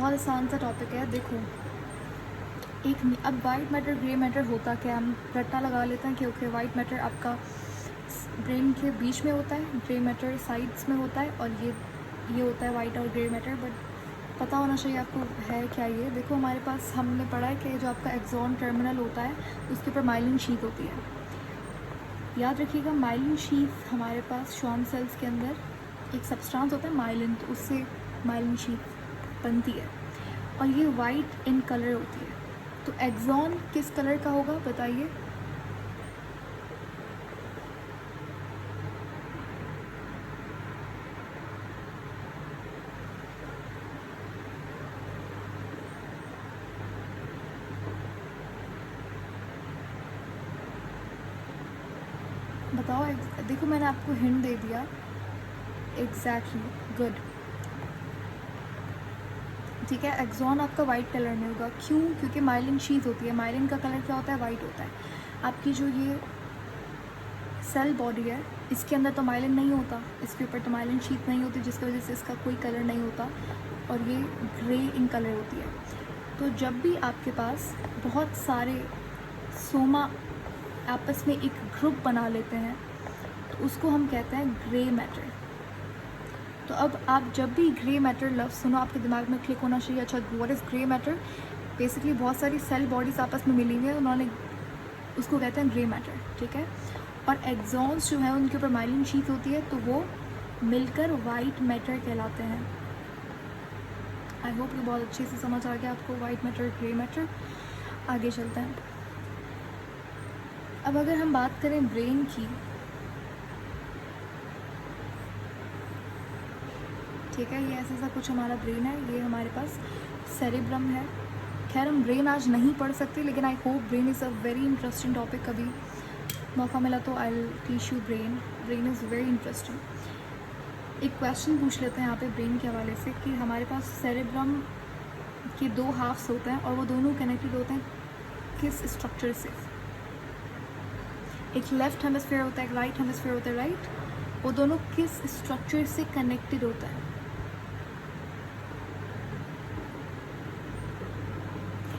बहुत आसान सा टॉपिक है। देखो, अब वाइट मैटर ग्रे मैटर होता क्या, हम रट्टा लगा लेते हैं कि ओके वाइट मैटर आपका ब्रेन के बीच में होता है, ग्रे मैटर साइड्स में होता है, और ये होता है वाइट और ग्रे मैटर। बट पता होना चाहिए आपको है क्या ये। देखो, हमारे पास हमने पढ़ा है कि जो आपका एक्सॉन टर्मिनल होता है उसके ऊपर माइलिन शीथ होती है। याद रखिएगा, माइलिन शीथ हमारे पास श्वान सेल्स के अंदर एक सब्सटेंस होता है माइलिन, तो उससे माइलिन शीथ बनती है और ये वाइट इन कलर होती है। तो एक्सॉन किस कलर का होगा बताइए? बताओ। देखो, मैंने आपको हिंट दे दिया। Exactly, good. ठीक है, एक्सॉन आपका वाइट कलर में होगा। क्यों? क्योंकि माइलिन शीथ होती है। माइलिन का कलर क्या होता है? वाइट होता है। आपकी जो ये सेल बॉडी है इसके अंदर तो माइलिन नहीं होता, इसके ऊपर तो माइलिन शीथ नहीं होती, जिसकी वजह से इसका कोई कलर नहीं होता और ये ग्रे इन कलर होती है। तो जब भी आपके पास बहुत सारे सोमा आपस में एक ग्रुप बना लेते हैं तो उसको हम कहते हैं ग्रे मैटर। तो अब आप जब भी ग्रे मैटर लफ्ज़ सुनो आपके दिमाग में क्लिक होना चाहिए, अच्छा what is grey matter? Basically बहुत सारी सेल बॉडीज़ आपस में मिली हुई है, उन्होंने उसको कहते हैं ग्रे मैटर। ठीक है, और एक्सॉन्स जो है उनके ऊपर माइलिन शीथ होती है, तो वो मिलकर वाइट मैटर कहलाते हैं। आई होप ये बहुत अच्छे से समझ आ गया आपको, वाइट मैटर ग्रे मैटर। आगे चलते हैं। अब अगर हम बात करें ब्रेन की, ठीक है, ये ऐसा कुछ हमारा ब्रेन है, ये हमारे पास सेरेब्रम है। खैर हम ब्रेन आज नहीं पढ़ सकते, लेकिन I hope brain is a very interesting topic. कभी मौका मिला तो I will teach you brain. Brain is very interesting. एक क्वेश्चन पूछ लेते हैं यहाँ पे ब्रेन के हवाले से कि हमारे पास सेरेब्रम के दो हाफ्स होते हैं और वो दोनों कनेक्टेड होते हैं किस स्ट्रक्चर से? एक लेफ्ट हेमिस्फीयर होता है, एक राइट हेमिस्फीयर होता है, राइट। वो दोनों किस स्ट्रक्चर से कनेक्टेड होता है?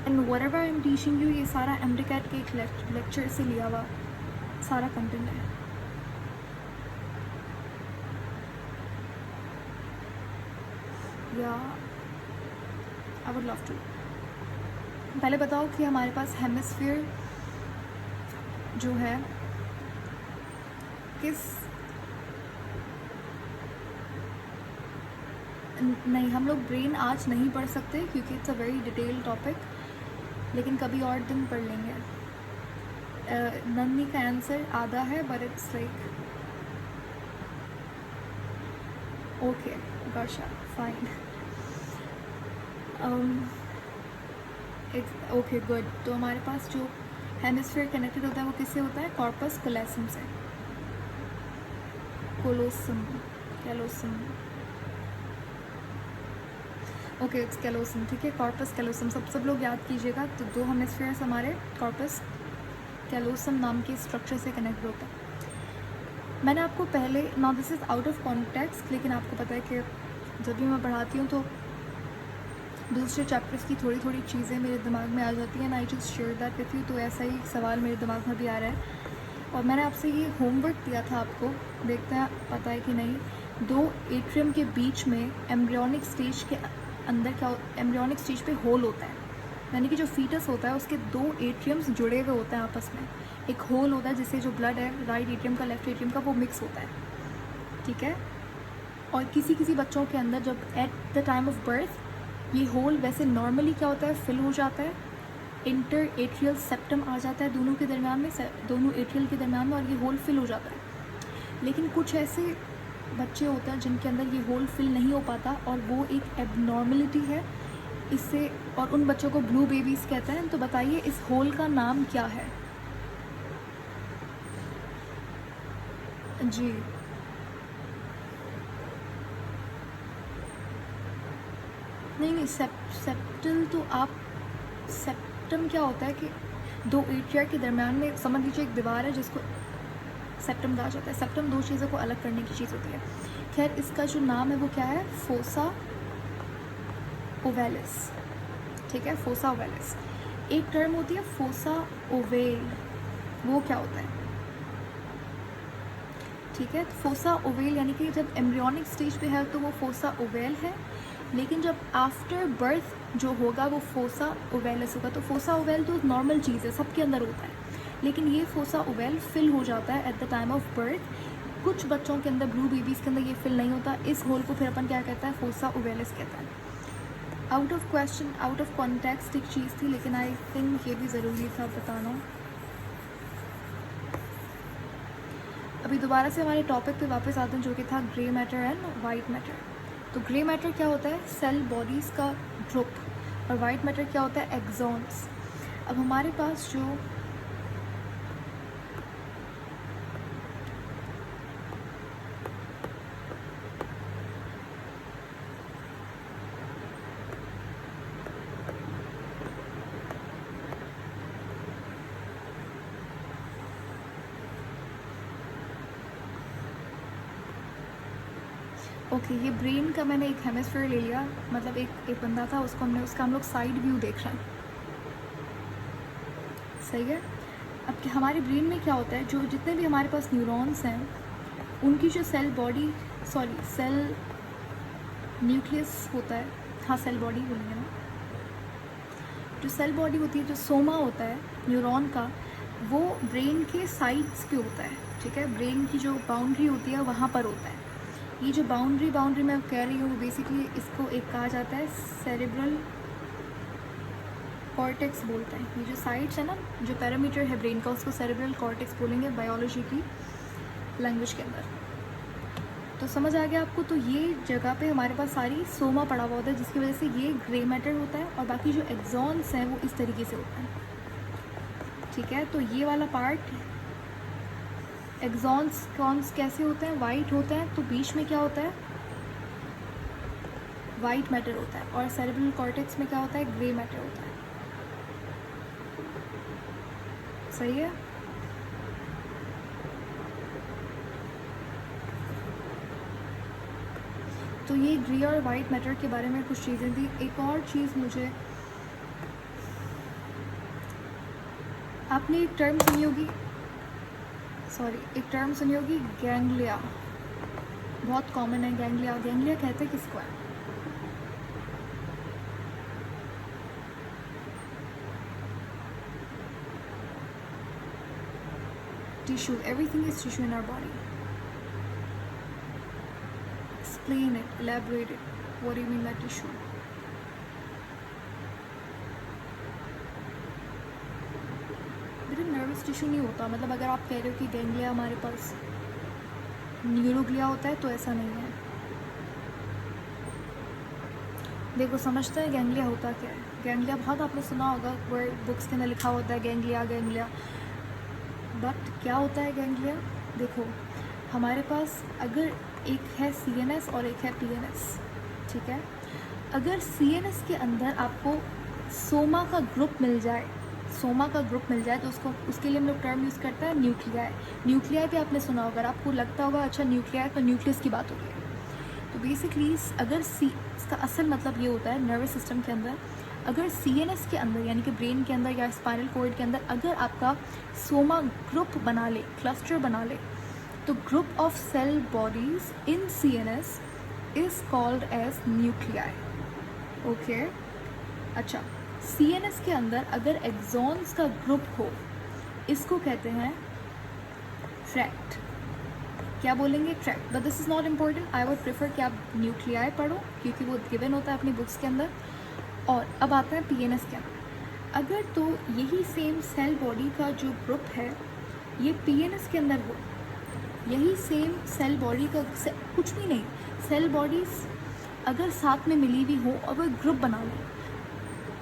And whatever I am teaching you, ये सारा एमडीकैट के एक लेक्चर से लिया हुआ सारा कंटेंट है। या आई वुड लव टू। पहले बताओ कि हमारे पास हेमिस्फीयर जो है किस, नहीं हम लोग ब्रेन आज नहीं पढ़ सकते क्योंकि it's a very detail topic, लेकिन कभी और दिन पढ़ लेंगे। नंदी का आंसर आधा है, but it's like okay Varsha, fine. Okay good. तो हमारे पास जो हेमिस्फीयर कनेक्टेड होता है वो किससे होता है? कॉर्पस कोलोसम से। कोलोसम, कैलोसम, ओके इट्स कैलोसम। ठीक है, कॉर्पस कैलोसम सब लोग याद कीजिएगा। तो दो हेमिस्फीयर्स हमारे कॉर्पस कैलोसम नाम के स्ट्रक्चर से कनेक्ट होता है। मैंने आपको पहले, now this is out of context, लेकिन आपको पता है कि जब भी मैं पढ़ाती हूँ तो दूसरे चैप्टर्स की थोड़ी थोड़ी चीज़ें मेरे दिमाग में आ जाती हैं, I just share that with you. तो ऐसा ही एक सवाल मेरे दिमाग में भी आ रहा है और मैंने आपसे ये होमवर्क दिया था आपको, देखते हैं पता है कि नहीं। दो एट्रियम के बीच में एम्ब्रियोनिक स्टेज के अंदर क्या, एम्ब्रियोनिक स्टेज पे होल होता है, यानी कि जो फीटस होता है उसके दो एट्रियम्स जुड़े हुए होते हैं आपस में। एक होल होता है जिससे जो ब्लड है राइट एट्रियम का लेफ्ट एट्रियम का वो मिक्स होता है। ठीक है, और किसी किसी बच्चों के अंदर जब at the time of birth ये होल वैसे नॉर्मली क्या होता है, फिल हो जाता है, इंटर एट्रियल सेप्टम आ जाता है दोनों के दरमियान में, दोनों एट्रियल के दरमियान में, और ये होल फिल हो जाता है। लेकिन कुछ ऐसे बच्चे होते हैं जिनके अंदर ये होल फिल नहीं हो पाता और वो एक एबनॉर्मलिटी है इससे, और उन बच्चों को ब्लू बेबीज़ कहते हैं। तो बताइए इस होल का नाम क्या है? जी, नहीं सेप्टल तो आप, सेप्टम क्या होता है कि दो एट्रिया के दरमियान में समझ लीजिए एक दीवार है जिसको सेप्टम कहा जाता है। सेप्टम दो चीज़ों को अलग करने की चीज़ होती है। खैर इसका जो नाम है वो क्या है? फोसा ओवेलिस, ठीक है, फोसा ओवेलिस। एक टर्म होती है फोसा ओवेल, वो क्या होता है, ठीक है। फोसा ओवेल यानी कि जब एम्ब्रियोनिक स्टेज पे है तो वो फोसा ओवेल है, लेकिन जब आफ्टर बर्थ जो होगा वो फोसा ओवेलिस होगा। तो फोसा ओवेल तो नॉर्मल चीज़ है, सबके अंदर होता है, लेकिन ये फोसा ओवेल फिल हो जाता है at the time of birth. कुछ बच्चों के अंदर, ब्लू बेबीज़ के अंदर ये फिल नहीं होता। इस होल को फिर अपन क्या कहता है, फोसा ओवेलिस कहता है। Out of question, out of context एक चीज़ थी, लेकिन आई थिंक ये भी ज़रूरी था बताना। अभी दोबारा से हमारे टॉपिक पे वापस आते हैं, जो कि था grey matter and white matter. तो ग्रे मैटर क्या होता है, सेल बॉडीज़ का ग्रुप, और वाइट मैटर क्या होता है, एक्सॉन्स। अब हमारे पास जो ओके, ये ब्रेन का मैंने एक हेमिस्फीयर ले लिया, मतलब एक बंदा था, उसको उसका हम लोग साइड व्यू देख रहे हैं, सही है। अब हमारे ब्रेन में क्या होता है, जो जितने भी हमारे पास न्यूरॉन्स हैं उनकी जो सेल न्यूक्लियस होता है, हाँ सेल बॉडी बोलेंगे ना, जो सेल बॉडी होती है, जो सोमा होता है न्यूरॉन का, वो ब्रेन के साइड्स पे होता है, ठीक है। ब्रेन की जो बाउंड्री होती है वहाँ पर होता है। ये जो बाउंड्री मैं कह रही हूँ, बेसिकली इसको एक कहा जाता है सेरेब्रल कॉर्टेक्स बोलते हैं। ये जो साइड्स है ना, जो पैरामीटर है ब्रेन का, उसको सेरेब्रल कॉर्टेक्स बोलेंगे बायोलॉजी की लैंग्वेज के अंदर। तो समझ आ गया आपको। तो ये जगह पे हमारे पास सारी सोमा पड़ा हुआ होता है, जिसकी वजह से ये ग्रे मैटर होता है, और बाकी जो एक्सॉन्स हैं वो इस तरीके से होते हैं, ठीक है। तो ये वाला पार्ट एक्सॉन्स कैसे होते हैं, वाइट होते हैं, तो बीच में क्या होता है, वाइट मैटर होता है, और सेरेब्रल कॉर्टेक्स में क्या होता है, ग्रे मैटर होता है, सही है। तो ये ग्रे और वाइट मैटर के बारे में कुछ चीज़ें थी। एक और चीज़ मुझे, आपने एक टर्म सुनी होगी, गैंग्लिया, बहुत कॉमन है गैंग्लिया। गैंग्लिया कहते हैं किसको है, tissue, everything is tissue in our body. Explain it, elaborate it, what do you mean by tissue. Nervous tissue नहीं होता, मतलब अगर आप कह रहे हो कि गैंग्लिया हमारे पास न्यूरोग्लिया होता है, तो ऐसा नहीं है। देखो समझते हैं गैंग्लिया होता क्या है। गैंग्लिया बहुत आपने सुना होगा, वर्ड बुक्स के अंदर लिखा होता है गैंग्लिया, बट क्या होता है गैंग्लिया। देखो हमारे पास अगर एक है CNS और एक है PNS, ठीक है। अगर CNS के अंदर आपको सोमा का ग्रुप मिल जाए, तो उसके लिए हम लोग टर्म यूज़ करते हैं न्यूक्लियाई पे आपने सुना होगा, आपको लगता होगा अच्छा न्यूक्लियाई तो न्यूक्लियस की बात हो रही है। तो बेसिकली अगर इसका असल मतलब ये होता है, नर्वस सिस्टम के अंदर अगर CNS के अंदर यानी कि ब्रेन के अंदर या स्पाइनल कॉर्ड के अंदर अगर आपका सोमा ग्रुप बना ले, क्लस्टर बना ले, तो group of cell bodies in CNS is called as nuclei, okay. अच्छा, CNS के अंदर अगर एक्सॉन्स का ग्रुप हो, इसको कहते हैं ट्रैक्ट। क्या बोलेंगे, tract. But this is not important, I would prefer कि आप न्यूक्लियाई पढ़ो, क्योंकि वो गिवन होता है अपनी बुक्स के अंदर। और अब आता है PNS के अंदर। अगर तो यही सेम सेल बॉडी का जो ग्रुप है ये PNS के अंदर हो, यही सेम सेल बॉडी का कुछ भी नहीं, सेल बॉडीज अगर साथ में मिली हुई हो और वो ग्रुप बना ले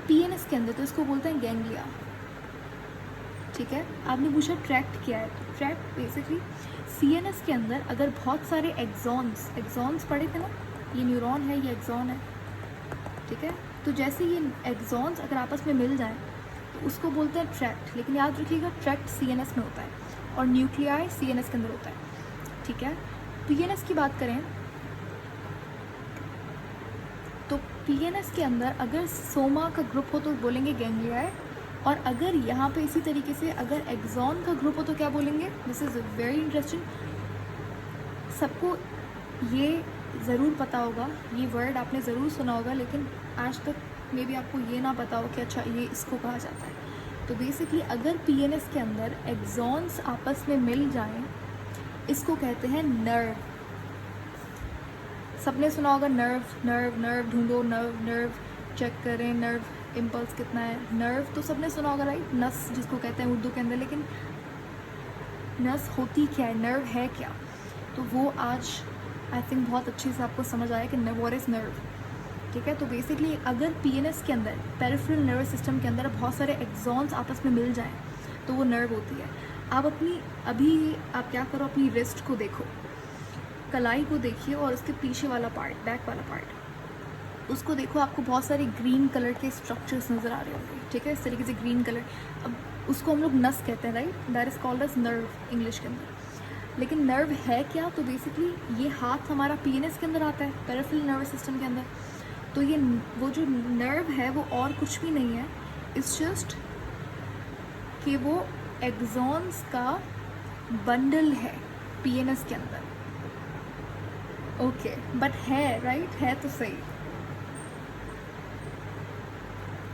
PNS के अंदर, तो इसको बोलते हैं गैंग्लिया, ठीक है। आपने पूछा ट्रैक्ट क्या है, तो ट्रैक्ट बेसिकली CNS के अंदर अगर बहुत सारे एक्सॉन्स पड़े थे ना, ये न्यूरॉन है, ये एक्सॉन है, ठीक है। तो जैसे ये एक्सॉन्स अगर आपस में मिल जाएं तो उसको बोलते हैं ट्रैक्ट। लेकिन याद रखिएगा ट्रैक्ट CNS में होता है और न्यूक्लियाई CNS के अंदर होता है, ठीक है। PNS की बात करें तो पीएनएस के अंदर अगर सोमा का ग्रुप हो तो बोलेंगे गैंग्लियाई, और अगर यहाँ पे इसी तरीके से अगर एक्सॉन का ग्रुप हो तो क्या बोलेंगे? This is very interesting. सबको ये ज़रूर पता होगा, ये वर्ड आपने ज़रूर सुना होगा, लेकिन आज तक मे बी आपको ये ना पता हो कि अच्छा ये इसको कहा जाता है। तो बेसिकली अगर पीएनएस के अंदर एक्सॉन्स आपस में मिल जाएं, इसको कहते हैं नर्व। सबने सुना होगा नर्व नर्व नर्व, ढूंढो नर्व नर्व, चेक करें नर्व इम्पल्स कितना है। नर्व तो सबने सुना होगा राइट, नस जिसको कहते हैं उर्दू के अंदर। लेकिन नस होती क्या है, नर्व है क्या? तो वो आज आई थिंक बहुत अच्छे से आपको समझ आया कि व्हाट इज़ नर्व। ठीक है, तो बेसिकली अगर पीएनएस के अंदर पेरिफेरल नर्वस सिस्टम के अंदर बहुत सारे एक्सॉन्स आपस में मिल जाएं तो वो नर्व होती है। आप अभी आप क्या करो, अपनी रिस्ट को देखो, कलाई को देखिए और उसके पीछे वाला पार्ट, बैक वाला पार्ट, उसको देखो। आपको बहुत सारे ग्रीन कलर के स्ट्रक्चर्स नज़र आ रहे होंगे। ठीक है, इस तरीके से ग्रीन कलर, अब उसको हम लोग नस कहते हैं right, that is called as nerve English के अंदर। लेकिन नर्व है क्या? तो बेसिकली ये हाथ हमारा पीएनएस के अंदर आता है, पेरिफेरल नर्वस सिस्टम के अंदर। तो ये वो जो नर्व है वो और कुछ भी नहीं है, इट्स जस्ट कि वो एक्सॉन्स का बंडल है पीएनएस के अंदर। ओके, बट है राइट, है तो सही।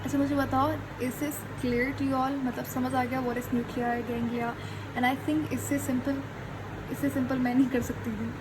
अच्छा मुझे बताओ, is this clear to all? मतलब समझ आ गया what is nuclear, ganglia? And I think इससे सिंपल मैं नहीं कर सकती थी।